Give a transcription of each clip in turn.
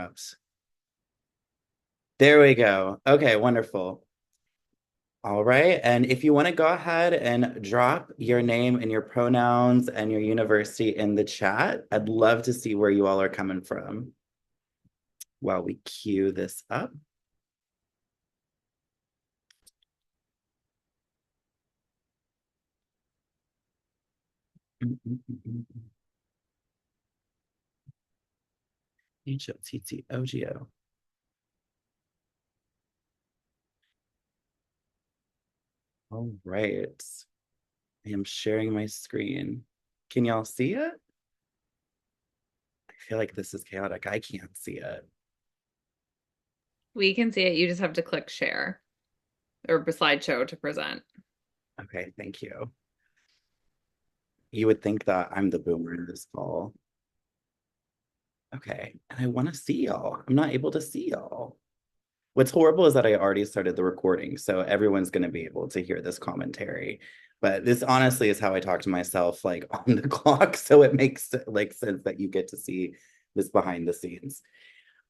stopped. There we go. Okay, wonderful. All right. And if you want to go ahead and drop your name and your pronouns and your university in the chat, I'd love to see where you all are coming from while we queue this up. HOTTOGO. All right. I am sharing my screen. Can y'all see it? I feel like this is chaotic. I can't see it. We can see it. You just have to click share or slideshow to present. Okay, thank you. You would think that I'm the boomer in this call. Okay, and I want to see y'all. I'm not able to see y'all. What's horrible is that I already started the recording, so everyone's going to be able to hear this commentary. But this honestly is how I talk to myself, like on the clock. So it makes like sense that you get to see this behind the scenes.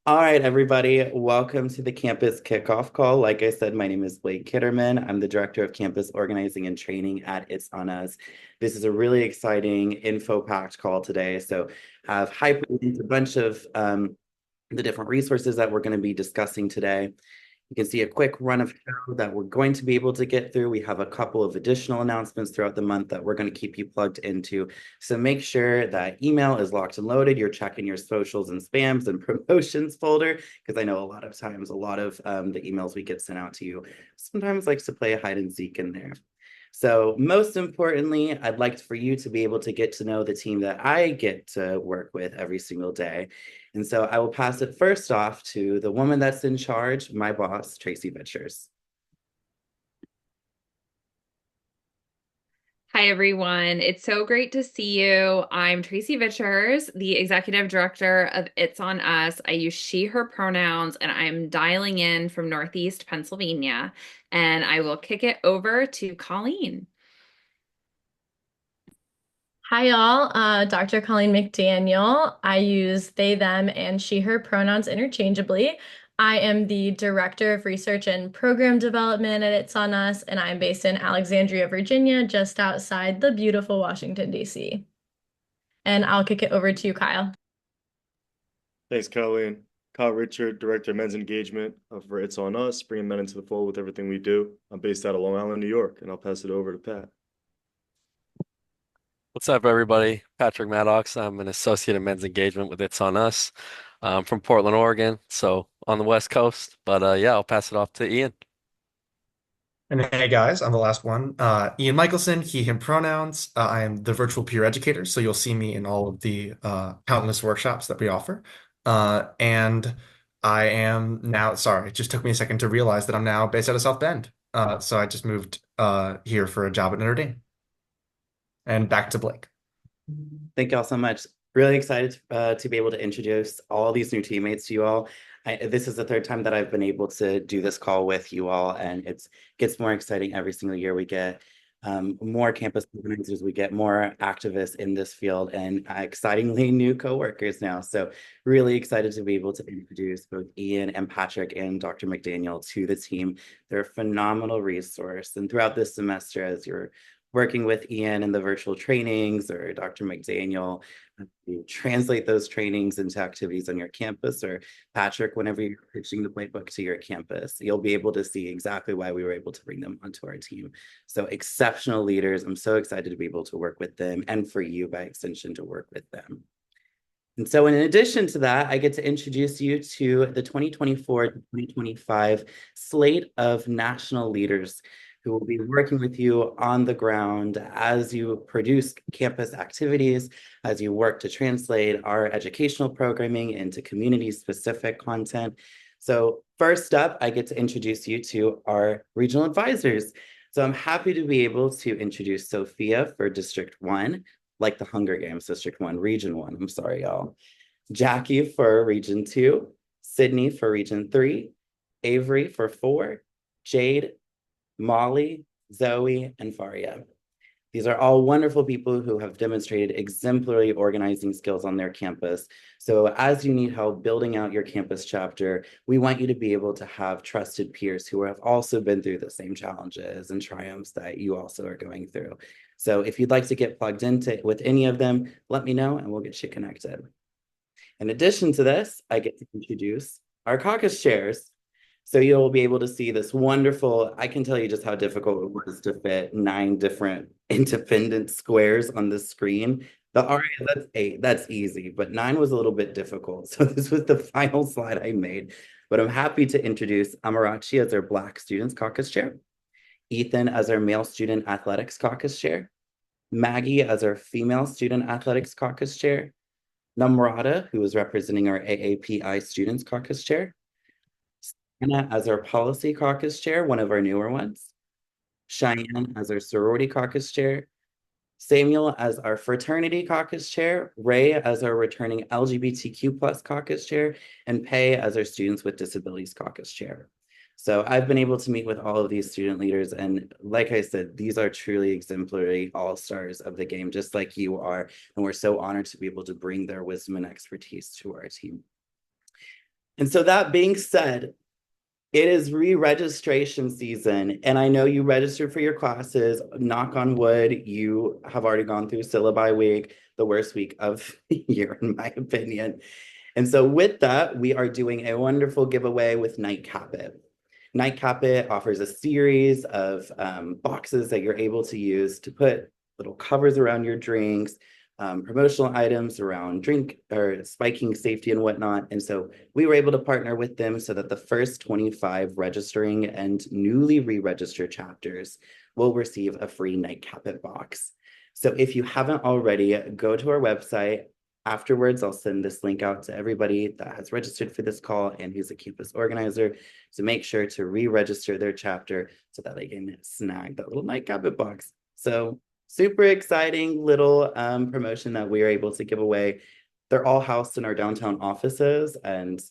All right, everybody, welcome to the campus kickoff call. Like I said, my name is Blake Kitterman. I'm the Director of Campus Organizing and Training at It's On Us. This is a really exciting info-packed call today. So I've hyperlinked a bunch of the different resources that we're going to be discussing today. You can see a quick run of show that we're going to be able to get through. We have a couple of additional announcements throughout the month that we're going to keep you plugged into. So make sure that email is locked and loaded. You're checking your socials and spams and promotions folder, because I know a lot of times, a lot of the emails we get sent out to you sometimes likes to play a hide and seek in there. So most importantly, I'd like for you to be able to get to know the team that I get to work with every single day. And so I will pass it first off to the woman that's in charge, my boss, Tracy Vitchers. Hi, everyone. It's so great to see you. I'm Tracy Vitchers, the Executive Director of It's On Us. I use she, her pronouns, and I'm dialing in from Northeast Pennsylvania. And I will kick it over to Colleen. Hi, y'all. Dr. Colleen McDaniel. I use they, them, and she, her pronouns interchangeably. I am the Director of Research and Program Development at It's On Us, and I'm based in Alexandria, Virginia, just outside the beautiful Washington, D.C. And I'll kick it over to you, Kyle. Thanks, Colleen. Kyle Richard, Director of Men's Engagement for It's On Us, bringing men into the fold with everything we do. I'm based out of Long Island, New York, and I'll pass it over to Pat. What's up, everybody? Patrick Maddox. I'm an associate in men's engagement with It's On Us. I'm from Portland, Oregon, so on the West Coast. But yeah, I'll pass it off to Ian. And hey guys, I'm the last one. Ian Michelson, he, him pronouns. I am the virtual peer educator, so you'll see me in all of the countless workshops that we offer. And I am now, sorry, it just took me a second to realize that I'm now based out of South Bend. So I just moved here for a job at Notre Dame. And back to Blake. Thank y'all so much. Really excited to be able to introduce all these new teammates to you all. This is the third time that I've been able to do this call with you all, and it gets more exciting every single year. We get more campus organizers, we get more activists in this field, and excitingly new coworkers now. So really excited to be able to introduce both Ian and Patrick and Dr. McDaniel to the team. They're a phenomenal resource, and throughout this semester, as you're working with Ian in the virtual trainings, or Dr. McDaniel, you translate those trainings into activities on your campus, or Patrick, whenever you're pitching the playbook to your campus, you'll be able to see exactly why we were able to bring them onto our team. So exceptional leaders. I'm so excited to be able to work with them, and for you by extension to work with them. And so in addition to that, I get to introduce you to the 2024-2025 slate of national leaders who will be working with you on the ground as you produce campus activities, as you work to translate our educational programming into community-specific content. So first up, I get to introduce you to our regional advisors. So I'm happy to be able to introduce Sophia for District 1, like the Hunger Games, District 1, Region 1, I'm sorry, y'all. Jackie for Region 2, Sydney for Region 3, Avery for 4, Jade, Molly, Zoe, and Faria. These are all wonderful people who have demonstrated exemplary organizing skills on their campus. So as you need help building out your campus chapter, we want you to be able to have trusted peers who have also been through the same challenges and triumphs that you also are going through. So if you'd like to get plugged into with any of them, let me know and we'll get you connected. In addition to this, I get to introduce our caucus chairs. So you'll be able to see this wonderful, I can tell you just how difficult it was to fit 9 different independent squares on the screen. All right, that's 8, that's easy, but 9 was a little bit difficult. So this was the final slide I made, but I'm happy to introduce Amarachi as our Black Students Caucus Chair, Ethan as our Male Student Athletics Caucus Chair, Maggie as our Female Student Athletics Caucus Chair, Namrata, who is representing our AAPI Students Caucus Chair, Anna as our Policy Caucus Chair, one of our newer ones, Cheyenne as our Sorority Caucus Chair, Samuel as our Fraternity Caucus Chair, Ray as our returning LGBTQ+ Caucus Chair, and Pei as our Students with Disabilities Caucus Chair. So I've been able to meet with all of these student leaders, and like I said, these are truly exemplary all-stars of the game, just like you are, and we're so honored to be able to bring their wisdom and expertise to our team. And so that being said, it is re-registration season, and I know you registered for your classes. Knock on wood, you have already gone through syllabi week, the worst week of the year, in my opinion. And so with that, we are doing a wonderful giveaway with Nightcap It. Nightcap It offers a series of boxes that you're able to use to put little covers around your drinks, promotional items around drink or spiking safety and whatnot. And so we were able to partner with them so that the first 25 registering and newly re-registered chapters will receive a free Nightcap It box. So if you haven't already, go to our website. Afterwards, I'll send this link out to everybody that has registered for this call and who's a campus organizer. So make sure to re-register their chapter so that they can snag that little Nightcap It box. So super exciting little promotion that we are able to give away. They're all housed in our downtown offices, and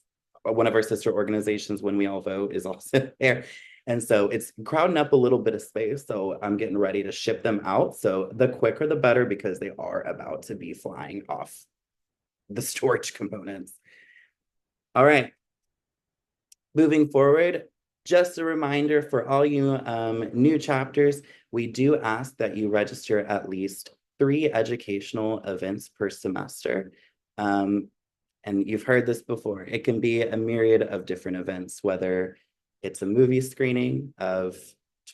one of our sister organizations, When We All Vote, is also there. And so it's crowding up a little bit of space. So I'm getting ready to ship them out. So the quicker, the better, because they are about to be flying off the storage components. All right. Moving forward, just a reminder for all you new chapters, we do ask that you register at least 3 educational events per semester. And you've heard this before. It can be a myriad of different events, whether it's a movie screening of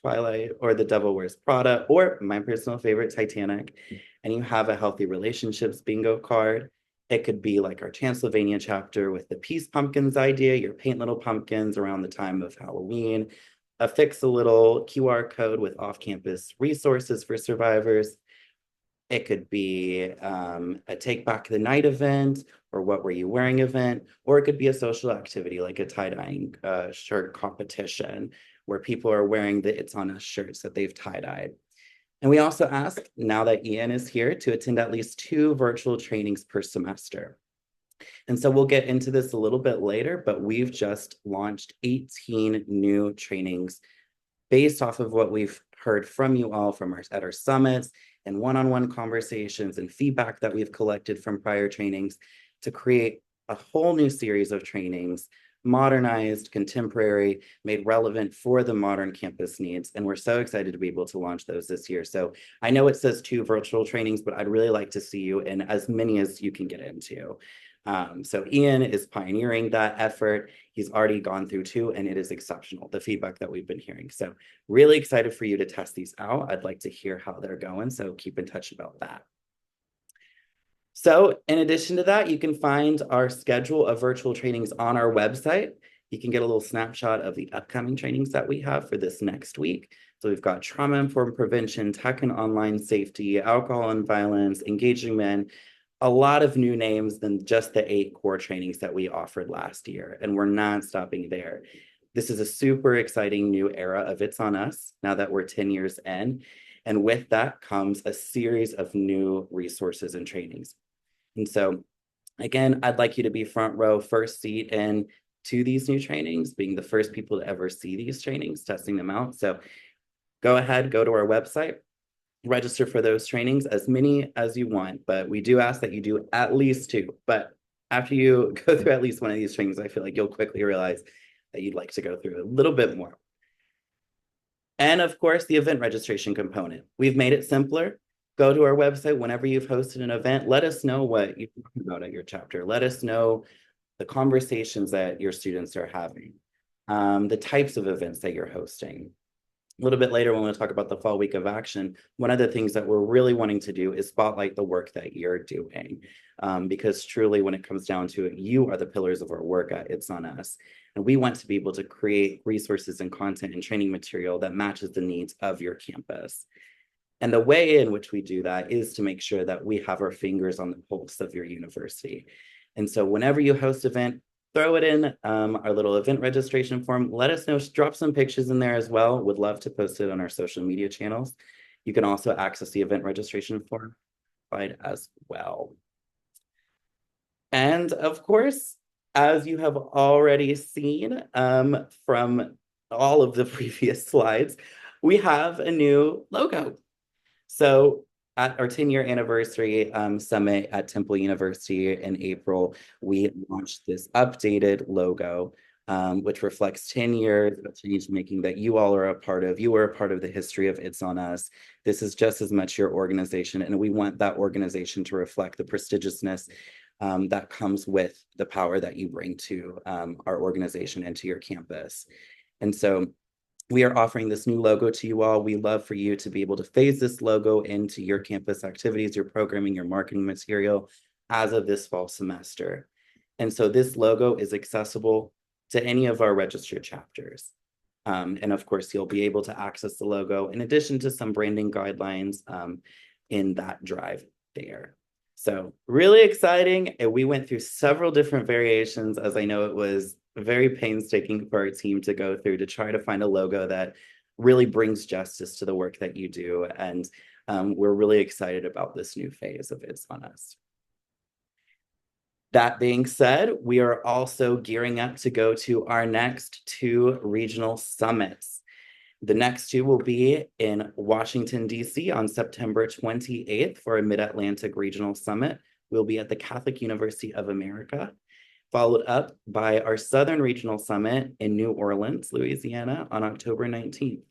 Twilight or The Devil Wears Prada, or my personal favorite, Titanic, and you have a healthy relationships bingo card. It could be like our Transylvania chapter with the Peace Pumpkins idea, your paint little pumpkins around the time of Halloween, affix a little QR code with off-campus resources for survivors. It could be a Take Back the Night event or What Were You Wearing event, or it could be a social activity like a tie-dyeing shirt competition where people are wearing the It's On Us shirts that they've tie-dyed. And we also ask, now that Ian is here, to attend at least 2 virtual trainings per semester. And so we'll get into this a little bit later, but we've just launched 18 new trainings based off of what we've heard from you all from at our summits and one-on-one conversations and feedback that we've collected from prior trainings to create a whole new series of trainings, modernized, contemporary, made relevant for the modern campus needs. And we're so excited to be able to launch those this year. So I know it says 2 virtual trainings, but I'd really like to see you in as many as you can get into. So Ian is pioneering that effort. He's already gone through 2, and it is exceptional, the feedback that we've been hearing. So really excited for you to test these out. I'd like to hear how they're going, so keep in touch about that. So in addition to that, you can find our schedule of virtual trainings on our website. You can get a little snapshot of the upcoming trainings that we have for this next week. So we've got trauma-informed prevention, tech and online safety, alcohol and violence, engaging men, a lot of new names than just the 8 core trainings that we offered last year. And we're not stopping there. This is a super exciting new era of It's On Us now that we're 10 years in. And with that comes a series of new resources and trainings. And so, again, I'd like you to be front row, first seat in to these new trainings, being the first people to ever see these trainings, testing them out. So go ahead, go to our website, register for those trainings, as many as you want, but we do ask that you do at least 2. But after you go through at least one of these trainings, I feel like you'll quickly realize that you'd like to go through a little bit more. And of course, the event registration component. We've made it simpler. Go to our website whenever you've hosted an event. Let us know what you're talking about at your chapter. Let us know the conversations that your students are having, the types of events that you're hosting. A little bit later, when we talk about the fall week of action, one of the things that we're really wanting to do is spotlight the work that you're doing. Because truly, when it comes down to it, you are the pillars of our work at It's On Us. And we want to be able to create resources and content and training material that matches the needs of your campus. And the way in which we do that is to make sure that we have our fingers on the pulse of your university. And so whenever you host event, throw it in our little event registration form. Let us know, drop some pictures in there as well. Would love to post it on our social media channels. You can also access the event registration form as well. And of course, as you have already seen from all of the previous slides, we have a new logo. So at our 10-year anniversary summit at Temple University in April, we launched this updated logo, which reflects 10 years of change making that you all are a part of. You are a part of the history of It's On Us. This is just as much your organization, and we want that organization to reflect the prestigiousness that comes with the power that you bring to our organization and to your campus. And so we are offering this new logo to you all. We love for you to be able to phase this logo into your campus activities, your programming, your marketing material as of this fall semester. And so this logo is accessible to any of our registered chapters. And of course, you'll be able to access the logo in addition to some branding guidelines in that drive there. So really exciting. And we went through several different variations, as I know it was very painstaking for our team to go through to try to find a logo that really brings justice to the work that you do. And we're really excited about this new phase of It's On Us. That being said, we are also gearing up to go to our next 2 regional summits. The next 2 will be in Washington, D.C. on September 28th for a Mid-Atlantic Regional Summit. We'll be at the Catholic University of America, followed up by our Southern Regional Summit in New Orleans, Louisiana on October 19th.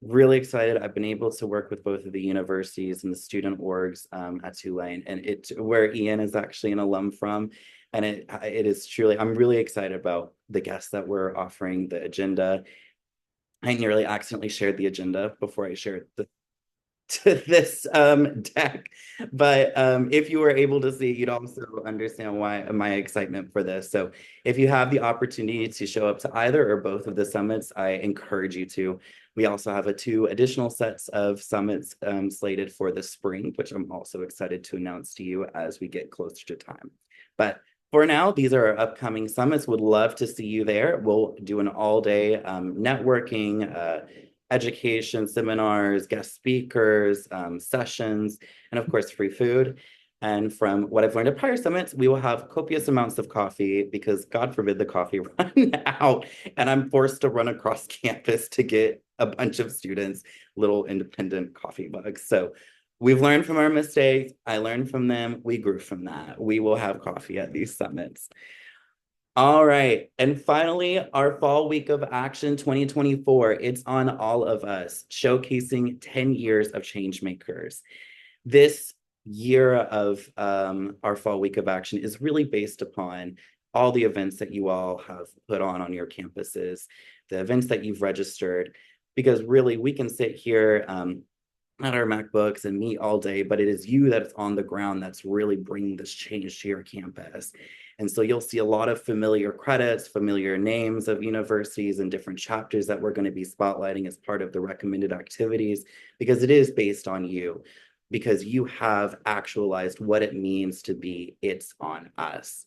Really excited. I've been able to work with both of the universities and the student orgs at Tulane, and where Ian is actually an alum from. And it is truly, I'm really excited about the guests that we're offering, the agenda. I nearly accidentally shared the agenda before I shared this deck, but if you were able to see, you'd also understand why my excitement for this. So if you have the opportunity to show up to either or both of the summits, I encourage you to. We also have 2 additional sets of summits slated for the spring, which I'm also excited to announce to you as we get closer to time. But for now, these are our upcoming summits. Would love to see you there. We'll do an all-day networking, education, seminars, guest speakers, sessions, and of course, free food. And from what I've learned at prior summits, we will have copious amounts of coffee because God forbid the coffee run out and I'm forced to run across campus to get a bunch of students little independent coffee mugs. So we've learned from our mistakes. I learned from them. We grew from that. We will have coffee at these summits. All right. And finally, our fall week of action 2024. It's on all of us, showcasing 10 years of change makers. This year of our fall week of action is really based upon all the events that you all have put on your campuses, the events that you've registered, because really we can sit here at our MacBooks and meet all day, but it is you that's on the ground that's really bringing this change to your campus. And so you'll see a lot of familiar credits, familiar names of universities and different chapters that we're going to be spotlighting as part of the recommended activities, because it is based on you, because you have actualized what it means to be It's On Us.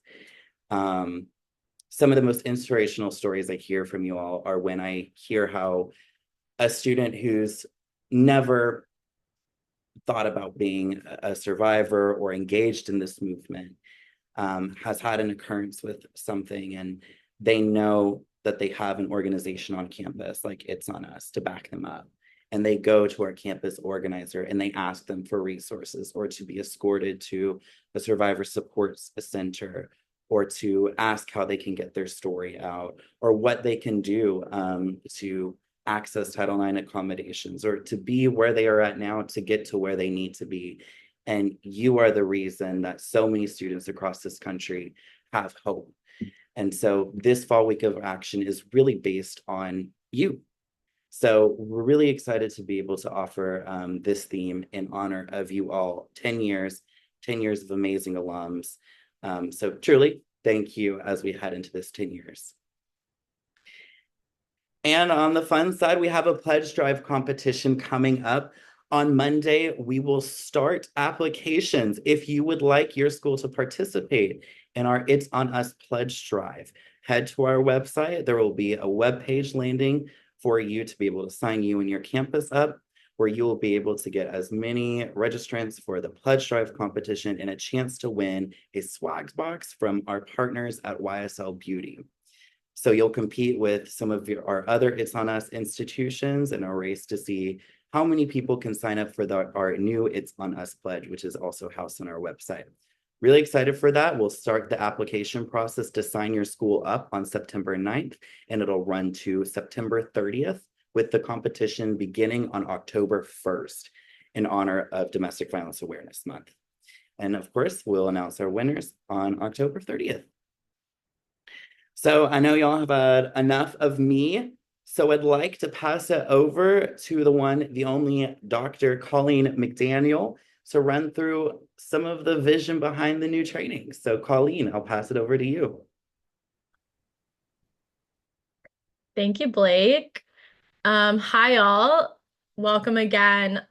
Some of the most inspirational stories I hear from you all are when I hear how a student who's never thought about being a survivor or engaged in this movement has had an occurrence with something, and they know that they have an organization on campus like It's On Us to back them up. and they go to our campus organizer and they ask them for resources or to be escorted to a survivor support center or to ask how they can get their story out or what they can do to access Title IX accommodations or to be where they are at now to get to where they need to be. And you are the reason that so many students across this country have hope. And so this fall week of action is really based on you. So we're really excited to be able to offer this theme in honor of you all. 10 years of amazing alums. So truly, thank you as we head into this 10 years. And on the fun side, we have a pledge drive competition coming up. On Monday, we will start applications. If you would like your school to participate in our It's On Us pledge drive, head to our website. There will be a webpage landing for you to be able to sign you and your campus up, where you will be able to get as many registrants for the pledge drive competition and a chance to win a swag box from our partners at YSL Beauty. So you'll compete with some of our other It's On Us institutions in a race to see how many people can sign up for our new It's On Us pledge, which is also housed on our website. Really excited for that. We'll start the application process to sign your school up on September 9th, and it'll run to September 30th, with the competition beginning on October 1st in honor of Domestic Violence Awareness Month. And of course, we'll announce our winners on October 30th. So I know y'all have had enough of me, so I'd like to pass it over to the one, the only Dr. Colleen McDaniel to run through some of the vision behind the new training. So Colleen, I'll pass it over to you. Thank you, Blake. Hi, all. Welcome again.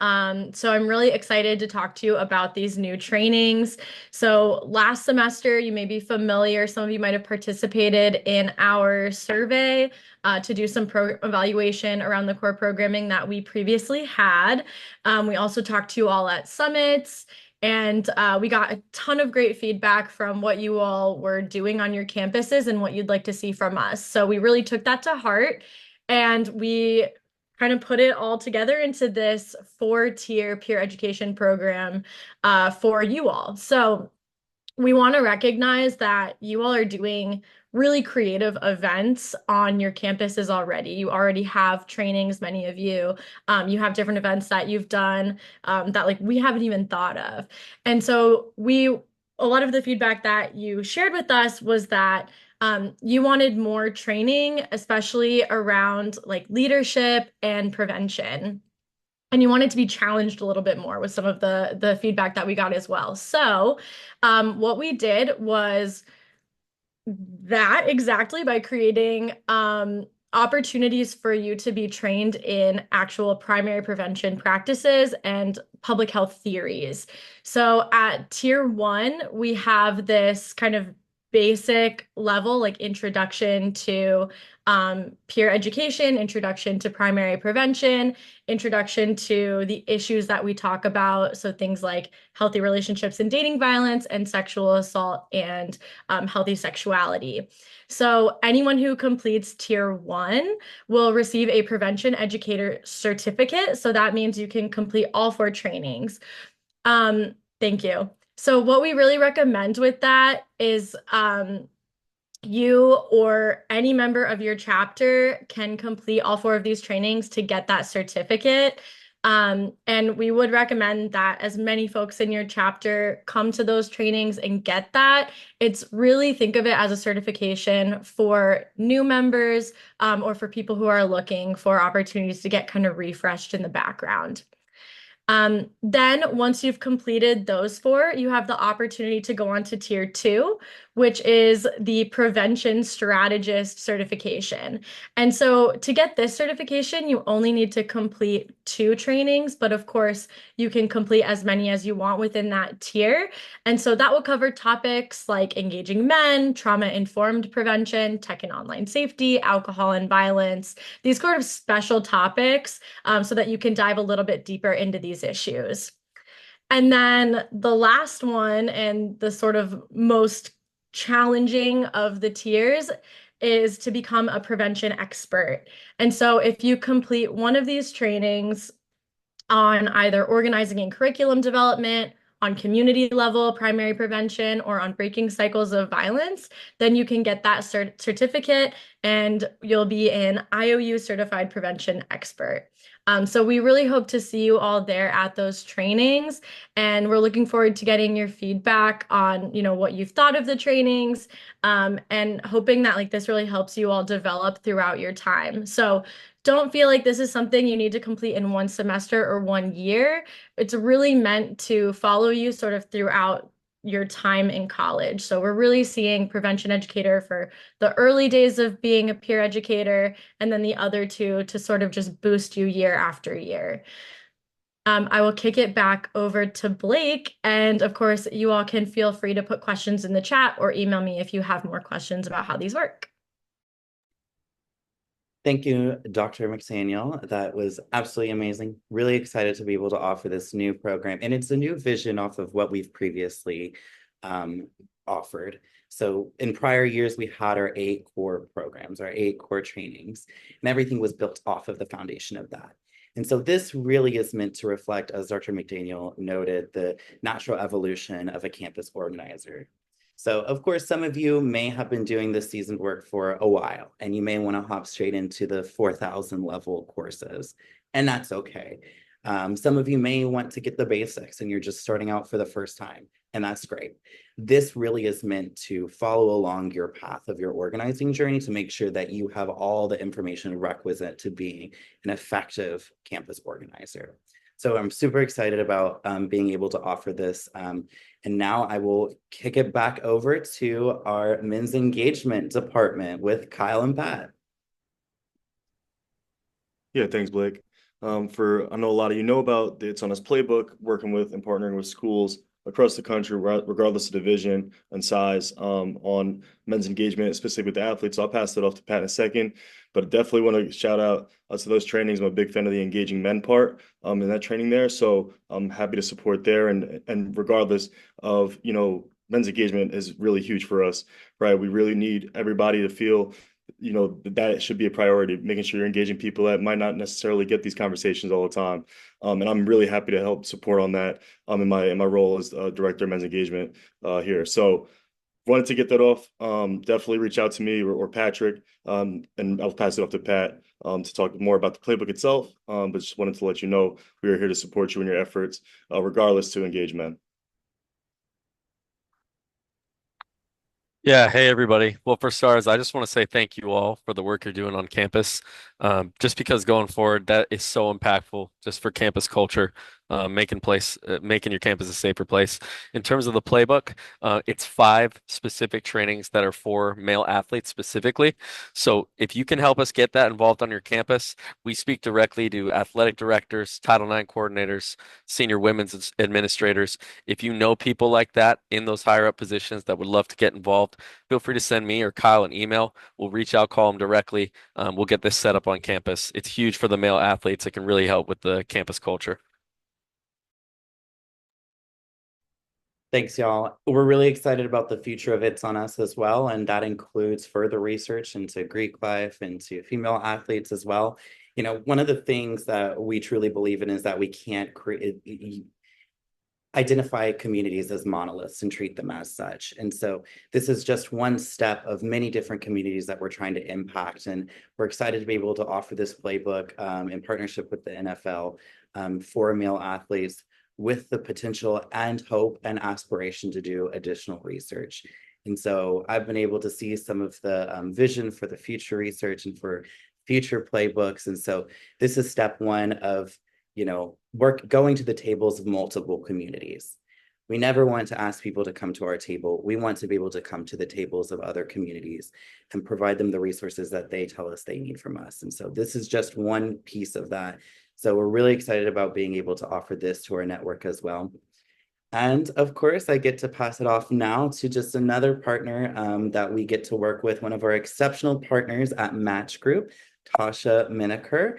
So I'm really excited to talk to you about these new trainings. So last semester, you may be familiar, some of you might have participated in our survey to do some evaluation around the core programming that we previously had. We also talked to you all at summits, and we got a ton of great feedback from what you all were doing on your campuses and what you'd like to see from us. So we really took that to heart, and we kind of put it all together into this 4-tier peer education program for you all. So we want to recognize that you all are doing really creative events on your campuses already. You already have trainings, many of you. You have different events that you've done that like we haven't even thought of. And so a lot of the feedback that you shared with us was that you wanted more training, especially around like leadership and prevention. And you wanted to be challenged a little bit more with some of the feedback that we got as well. So what we did was that exactly by creating opportunities for you to be trained in actual primary prevention practices and public health theories. So at tier 1, we have this kind of basic level, like introduction to peer education, introduction to primary prevention, introduction to the issues that we talk about. So things like healthy relationships and dating violence and sexual assault and healthy sexuality. So anyone who completes tier 1 will receive a prevention educator certificate. So that means you can complete all 4 trainings. Thank you. So what we really recommend with that is you or any member of your chapter can complete all 4 of these trainings to get that certificate. And we would recommend that as many folks in your chapter come to those trainings and get that. It's really, think of it as a certification for new members or for people who are looking for opportunities to get kind of refreshed in the background. Then once you've completed those 4, you have the opportunity to go on to tier 2, which is the prevention strategist certification. And so to get this certification, you only need to complete 2 trainings, but of course you can complete as many as you want within that tier. And so that will cover topics like engaging men, trauma-informed prevention, tech and online safety, alcohol and violence, these sort of special topics so that you can dive a little bit deeper into these issues. And then the last one, and the sort of most challenging of the tiers is to become a prevention expert. And so if you complete one of these trainings on either organizing and curriculum development, on community level primary prevention, or on breaking cycles of violence, then you can get that certificate and you'll be an IOU certified prevention expert. So we really hope to see you all there at those trainings, and we're looking forward to getting your feedback on, what you've thought of the trainings, and hoping that this really helps you all develop throughout your time. So don't feel like this is something you need to complete in one semester or 1 year. It's really meant to follow you sort of throughout your time in college. So we're really seeing prevention educator for the early days of being a peer educator, and then the other two to sort of just boost you year after year. I will kick it back over to Blake. And of course, you all can feel free to put questions in the chat or email me if you have more questions about how these work. Thank you, Dr. McDaniel. That was absolutely amazing. Really excited to be able to offer this new program. And it's a new vision off of what we've previously offered. So in prior years, we had our 8 core programs, our 8 core trainings, and everything was built off of the foundation of that. And so this really is meant to reflect, as Dr. McDaniel noted, the natural evolution of a campus organizer. So of course, some of you may have been doing this seasoned work for a while, and you may want to hop straight into the 4,000 level courses, and that's okay. Some of you may want to get the basics and you're just starting out for the first time, and that's great. This really is meant to follow along your path of your organizing journey to make sure that you have all the information requisite to being an effective campus organizer. So I'm super excited about being able to offer this. And now I will kick it back over to our men's engagement department with Kyle and Pat. Yeah, thanks, Blake. I know a lot of you know about the It's On Us playbook, working with and partnering with schools across the country, regardless of division and size, on men's engagement, specifically with the athletes. So I'll pass it off to Pat in a second, but I definitely want to shout out to those trainings. I'm a big fan of the engaging men part in that training there. So I'm happy to support there. And regardless of, men's engagement is really huge for us, right? We really need everybody to feel that should be a priority, making sure you're engaging people that might not necessarily get these conversations all the time. And I'm really happy to help support on that in my role as director of men's engagement here. So wanted to get that off. Definitely reach out to me or Patrick, and I'll pass it off to Pat to talk more about the playbook itself. But just wanted to let you know we are here to support you in your efforts, regardless to engage men. Yeah, hey everybody. Well, for starters, I just want to say thank you all for the work you're doing on campus. Just because going forward, that is so impactful just for campus culture, making your campus a safer place. In terms of the playbook, it's 5 specific trainings that are for male athletes specifically. So if you can help us get that involved on your campus, we speak directly to athletic directors, Title IX coordinators, senior women's administrators. If you know people like that in those higher up positions that would love to get involved, feel free to send me or Kyle an email. We'll reach out, call them directly. We'll get this set up on campus. It's huge for the male athletes. It can really help with the campus culture. Thanks, y'all. We're really excited about the future of It's On Us as well, and that includes further research into Greek life, into female athletes as well. One of the things that we truly believe in is that we can't identify communities as monoliths and treat them as such. And so this is just one step of many different communities that we're trying to impact. And we're excited to be able to offer this playbook in partnership with the NFL for male athletes, with the potential and hope and aspiration to do additional research. And so I've been able to see some of the vision for the future research and for future playbooks. And so this is step one of going to the tables of multiple communities. We never want to ask people to come to our table. We want to be able to come to the tables of other communities and provide them the resources that they tell us they need from us. And so this is just one piece of that. So we're really excited about being able to offer this to our network as well. And of course, I get to pass it off now to just another partner that we get to work with, one of our exceptional partners at Match Group, Tasha Miniker.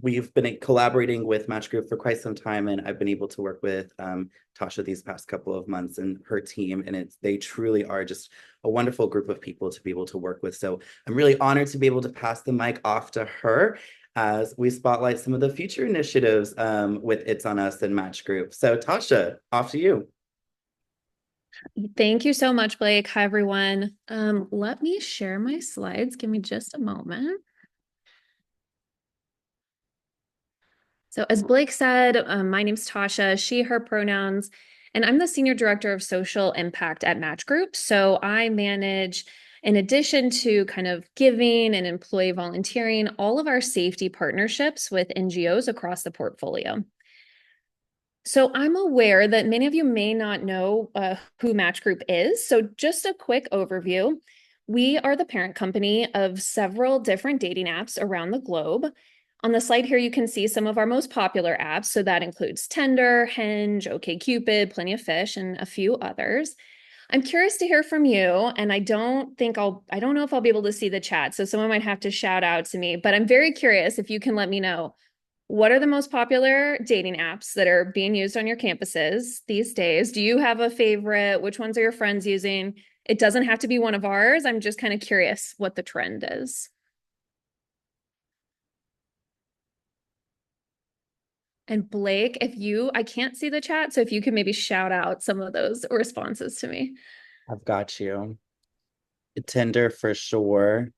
we've been collaborating with Match Group for quite some time, and I've been able to work with Tasha these past couple of months and her team, and they truly are just a wonderful group of people to be able to work with. So I'm really honored to be able to pass the mic off to her as we spotlight some of the future initiatives with It's On Us and Match Group. So Tasha, off to you. Thank you so much, Blake. Hi, everyone. Let me share my slides. Give me just a moment. So as Blake said, my name's Tasha, she, her pronouns, and I'm the Senior Director of Social Impact at Match Group. So I manage, in addition to kind of giving and employee volunteering, all of our safety partnerships with NGOs across the portfolio. So I'm aware that many of you may not know who Match Group is. So just a quick overview. We are the parent company of several different dating apps around the globe. On the slide here, you can see some of our most popular apps. So that includes Tinder, Hinge, OkCupid, Plenty of Fish, and a few others. I'm curious to hear from you, and I don't know if I'll be able to see the chat, so someone might have to shout out to me, but I'm very curious if you can let me know, what are the most popular dating apps that are being used on your campuses these days? Do you have a favorite? Which ones are your friends using? It doesn't have to be one of ours. I'm just kind of curious what the trend is. And Blake, I can't see the chat, so if you could maybe shout out some of those responses to me. I've got you. Tinder for sure.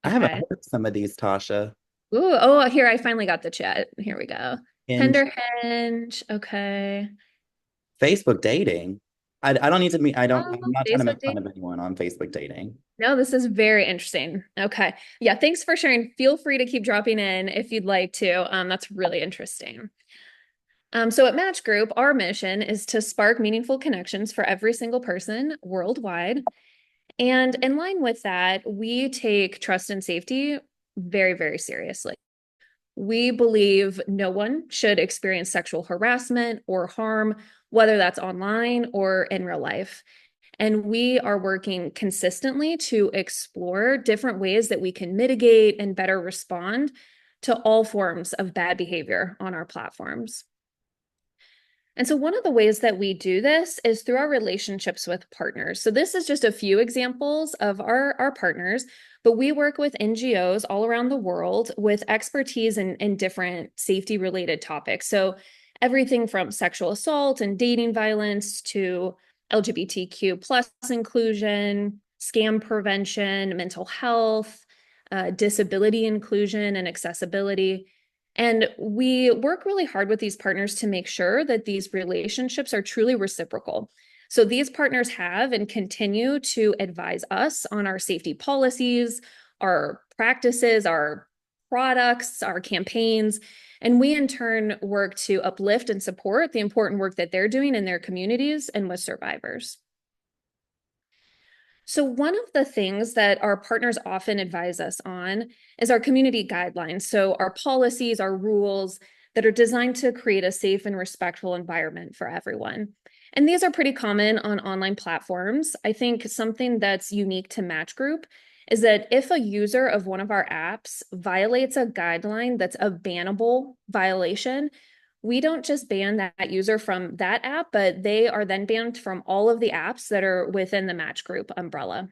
I haven't heard of some of these, Tasha. Ooh, oh, here, I finally got the chat. Here we go. Hinge. Tinder, Hinge, okay. Facebook dating. I don't need to meet, I'm not trying to Facebook make fun of anyone on Facebook dating. No, this is very interesting. Okay. Yeah, thanks for sharing. Feel free to keep dropping in if you'd like to. That's really interesting. So at Match Group, our mission is to spark meaningful connections for every single person worldwide. And in line with that, we take trust and safety very, very seriously. We believe no one should experience sexual harassment or harm, whether that's online or in real life. And we are working consistently to explore different ways that we can mitigate and better respond to all forms of bad behavior on our platforms. And so one of the ways that we do this is through our relationships with partners. So this is just a few examples of our partners, but we work with NGOs all around the world with expertise in different safety related topics. So everything from sexual assault and dating violence to LGBTQ plus inclusion, scam prevention, mental health, disability inclusion and accessibility. And we work really hard with these partners to make sure that these relationships are truly reciprocal. So these partners have and continue to advise us on our safety policies, our practices, our products, our campaigns, and we in turn work to uplift and support the important work that they're doing in their communities and with survivors. So one of the things that our partners often advise us on is our community guidelines. So our policies, our rules that are designed to create a safe and respectful environment for everyone. And these are pretty common on online platforms. I think something that's unique to Match Group is that if a user of one of our apps violates a guideline that's a bannable violation, we don't just ban that user from that app, but they are then banned from all of the apps that are within the Match Group umbrella.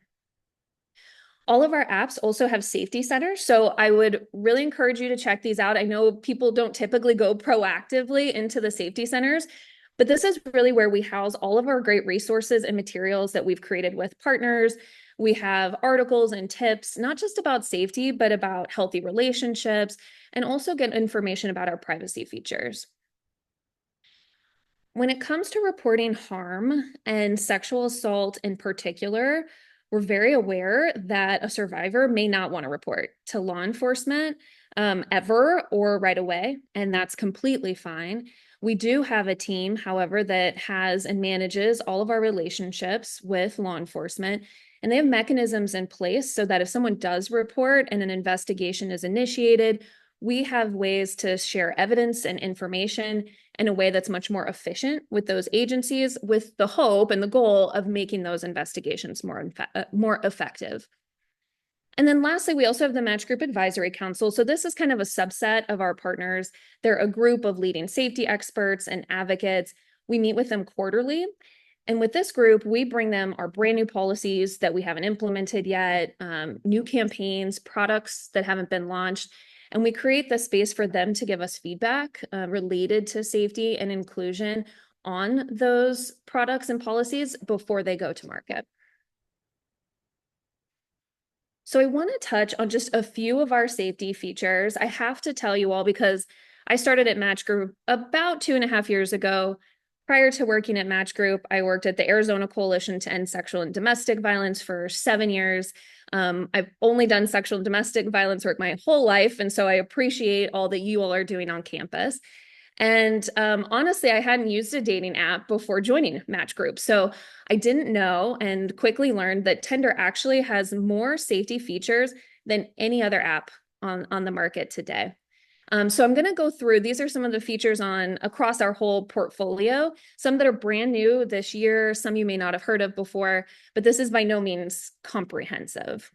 All of our apps also have safety centers, so I would really encourage you to check these out. I know people don't typically go proactively into the safety centers, but this is really where we house all of our great resources and materials that we've created with partners. We have articles and tips, not just about safety, but about healthy relationships, and also get information about our privacy features. When it comes to reporting harm and sexual assault in particular, we're very aware that a survivor may not want to report to law enforcement ever or right away, and that's completely fine. We do have a team, however, that has and manages all of our relationships with law enforcement, and they have mechanisms in place so that if someone does report and an investigation is initiated, we have ways to share evidence and information in a way that's much more efficient with those agencies, with the hope and the goal of making those investigations more effective. And then lastly, we also have the Match Group Advisory Council. So this is kind of a subset of our partners. They're a group of leading safety experts and advocates. We meet with them quarterly. And with this group, we bring them our brand new policies that we haven't implemented yet, new campaigns, products that haven't been launched. And we create the space for them to give us feedback related to safety and inclusion on those products and policies before they go to market. So I want to touch on just a few of our safety features. I have to tell you all because I started at Match Group about 2.5 years ago. Prior to working at Match Group, I worked at the Arizona Coalition to End Sexual and Domestic Violence for 7 years. I've only done sexual and domestic violence work my whole life, and so I appreciate all that you all are doing on campus. And honestly, I hadn't used a dating app before joining Match Group. So I didn't know and quickly learned that Tinder actually has more safety features than any other app on the market today. So I'm going to go through, these are some of the features on across our whole portfolio, some that are brand new this year, some you may not have heard of before, but this is by no means comprehensive.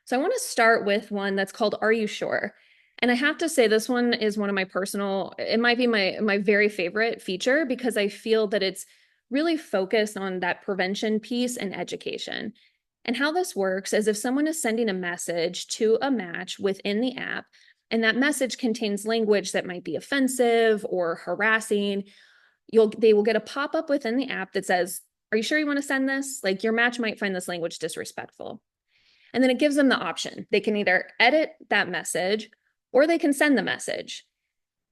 So I want to start with one that's called Are You Sure? And I have to say this one is one of my personal, it might be my very favorite feature because I feel that it's really focused on that prevention piece and education. And how this works is if someone is sending a message to a match within the app, and that message contains language that might be offensive or harassing, they will get a pop-up within the app that says, are you sure you want to send this? Like your match might find this language disrespectful. And then it gives them the option. They can either edit that message or they can send the message.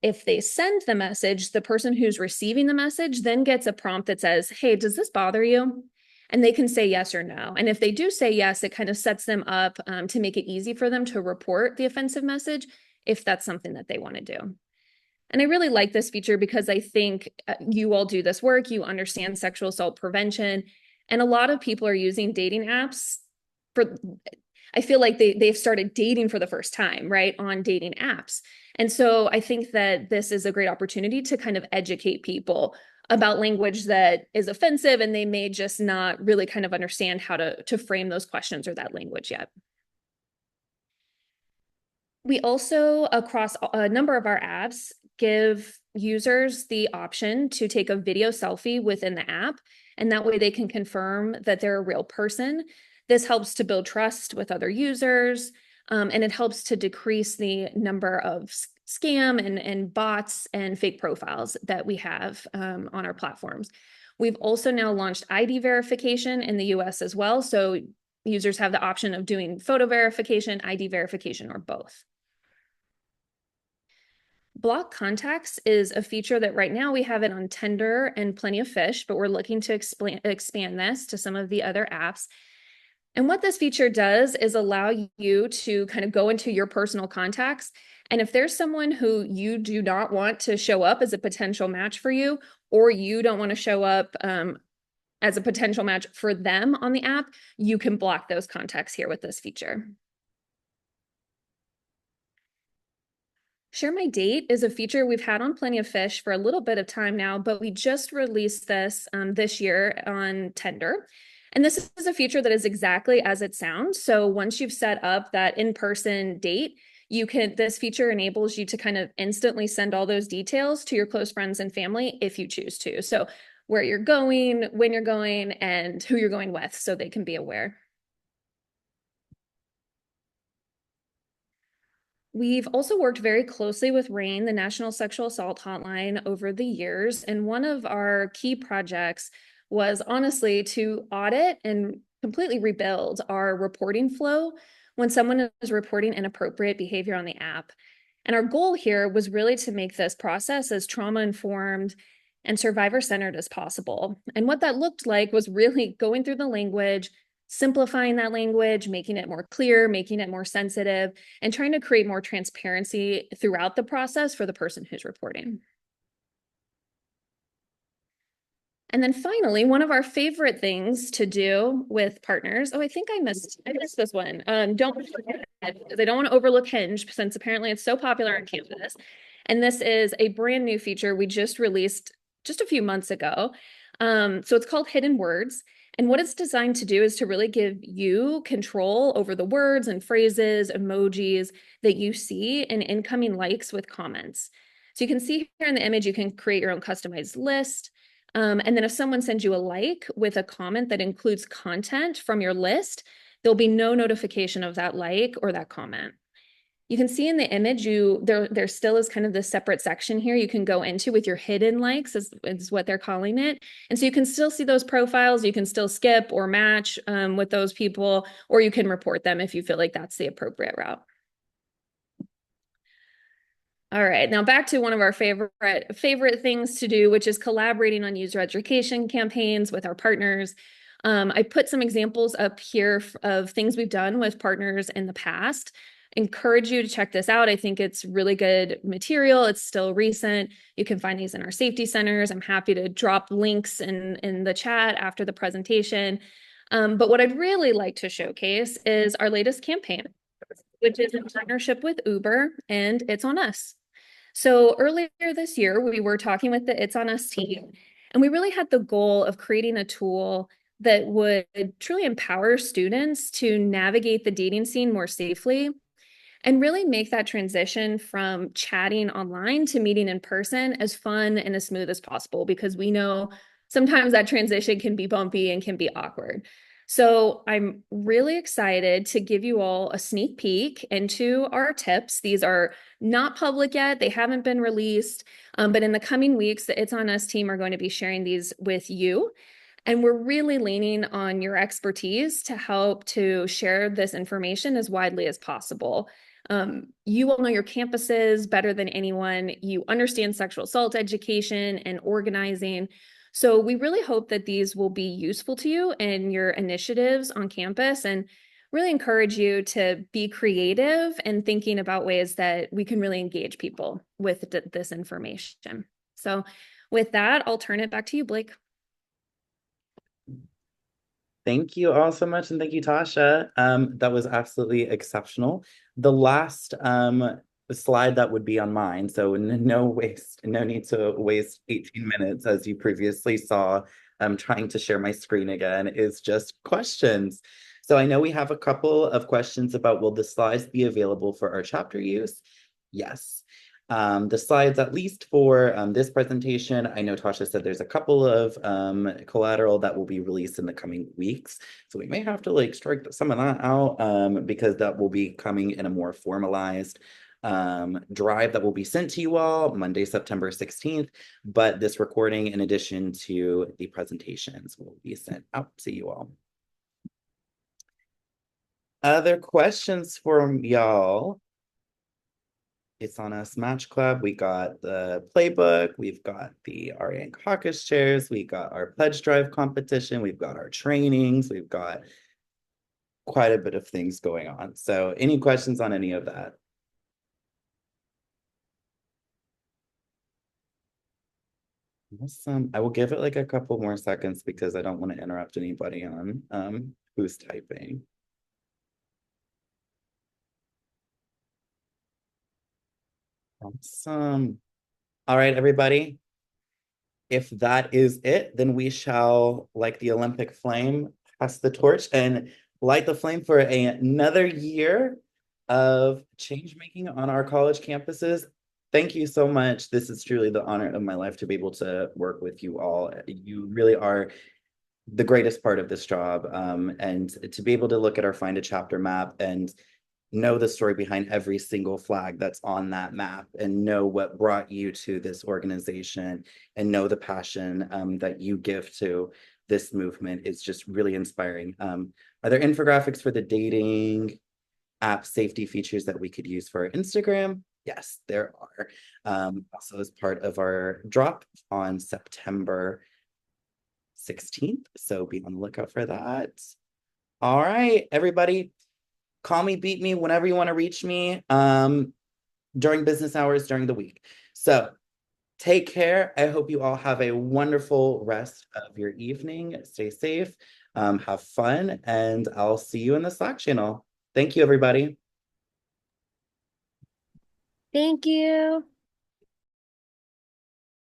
If they send the message, the person who's receiving the message then gets a prompt that says, hey, does this bother you? And they can say yes or no. And if they do say yes, it kind of sets them up to make it easy for them to report the offensive message if that's something that they want to do. And I really like this feature because I think you all do this work, you understand sexual assault prevention, and a lot of people are using dating apps I feel like they've started dating for the first time, right, on dating apps. And so I think that this is a great opportunity to kind of educate people about language that is offensive, and they may just not really kind of understand how to frame those questions or that language yet. We also, across a number of our apps, give users the option to take a video selfie within the app, and that way they can confirm that they're a real person. This helps to build trust with other users, and it helps to decrease the number of scam and bots and fake profiles that we have on our platforms. We've also now launched ID verification in the US as well, so users have the option of doing photo verification, ID verification, or both. Block contacts is a feature that right now we have it on Tinder and Plenty of Fish, but we're looking to expand this to some of the other apps. And what this feature does is allow you to kind of go into your personal contacts. And if there's someone who you do not want to show up as a potential match for you, or you don't want to show up as a potential match for them on the app, you can block those contacts here with this feature. Share My Date is a feature we've had on Plenty of Fish for a little bit of time now, but we just released this this year on Tinder. And this is a feature that is exactly as it sounds. So once you've set up that in-person date, this feature enables you to kind of instantly send all those details to your close friends and family if you choose to. So where you're going, when you're going, and who you're going with, so they can be aware. We've also worked very closely with RAIN, the National Sexual Assault Hotline, over the years. And one of our key projects was honestly to audit and completely rebuild our reporting flow when someone is reporting inappropriate behavior on the app. And our goal here was really to make this process as trauma-informed and survivor-centered as possible. And what that looked like was really going through the language, simplifying that language, making it more clear, making it more sensitive, and trying to create more transparency throughout the process for the person who's reporting. And then finally, one of our favorite things to do with partners, I think I missed this one. Don't because I don't want to overlook Hinge since apparently it's so popular on campus. And this is a brand new feature we just released just a few months ago. So it's called Hidden Words. And what it's designed to do is to really give you control over the words and phrases, emojis that you see in incoming likes with comments. So you can see here in the image, you can create your own customized list. And then if someone sends you a like with a comment that includes content from your list, there'll be no notification of that like or that comment. You can see in the image, there still is kind of this separate section here you can go into with your hidden likes, is what they're calling it. And so you can still see those profiles. You can still skip or match with those people, or you can report them if you feel like that's the appropriate route. All right, now back to one of our favorite things to do, which is collaborating on user education campaigns with our partners. I put some examples up here of things we've done with partners in the past. Encourage you to check this out. I think it's really good material. It's still recent. You can find these in our safety centers. I'm happy to drop links in the chat after the presentation. But what I'd really like to showcase is our latest campaign, which is in partnership with Uber, and It's on Us. So earlier this year, we were talking with the It's on Us team, and we really had the goal of creating a tool that would truly empower students to navigate the dating scene more safely and really make that transition from chatting online to meeting in person as fun and as smooth as possible, because we know sometimes that transition can be bumpy and can be awkward. So I'm really excited to give you all a sneak peek into our tips. These are not public yet. They haven't been released, but in the coming weeks, the It's On Us team are going to be sharing these with you. And we're really leaning on your expertise to help to share this information as widely as possible. You will know your campuses better than anyone. You understand sexual assault education and organizing. So we really hope that these will be useful to you in your initiatives on campus, and really encourage you to be creative and thinking about ways that we can really engage people with this information. So with that, I'll turn it back to you, Blake. Thank you all so much, and thank you, Tasha. That was absolutely exceptional. The last slide that would be on mine, so no need to waste 18 minutes, as you previously saw. I'm trying to share my screen again, is just questions. So I know we have a couple of questions about, will the slides be available for our chapter use? Yes. The slides, at least for this presentation, I know Tasha said there's a couple of collateral that will be released in the coming weeks. So we may have to like strike some of that out because that will be coming in a more formalized drive that will be sent to you all Monday, September 16th. But this recording, in addition to the presentations, will be sent out to you all. Other questions from y'all? It's On Us Match Club. We got the playbook. We've got the RA caucus chairs. We got our pledge drive competition. We've got our trainings. We've got quite a bit of things going on. So any questions on any of that? Awesome. I will give it like a couple more seconds because I don't want to interrupt anybody on who's typing. Awesome. All right, everybody. If that is it, then we shall, like the Olympic flame, pass the torch and light the flame for another year of change making on our college campuses. Thank you so much. This is truly the honor of my life to be able to work with you all. You really are the greatest part of this job. And to be able to look at our Find a Chapter map and know the story behind every single flag that's on that map, and know what brought you to this organization, and know the passion that you give to this movement is just really inspiring. Are there infographics for the dating app safety features that we could use for our Instagram? Yes, there are. Also as part of our drop on September 16th. So be on the lookout for that. All right, everybody. Call me, beat me, whenever you want to reach me during business hours, during the week. So take care. I hope you all have a wonderful rest of your evening. Stay safe, have fun, and I'll see you in the Slack channel. Thank you, everybody. Thank you.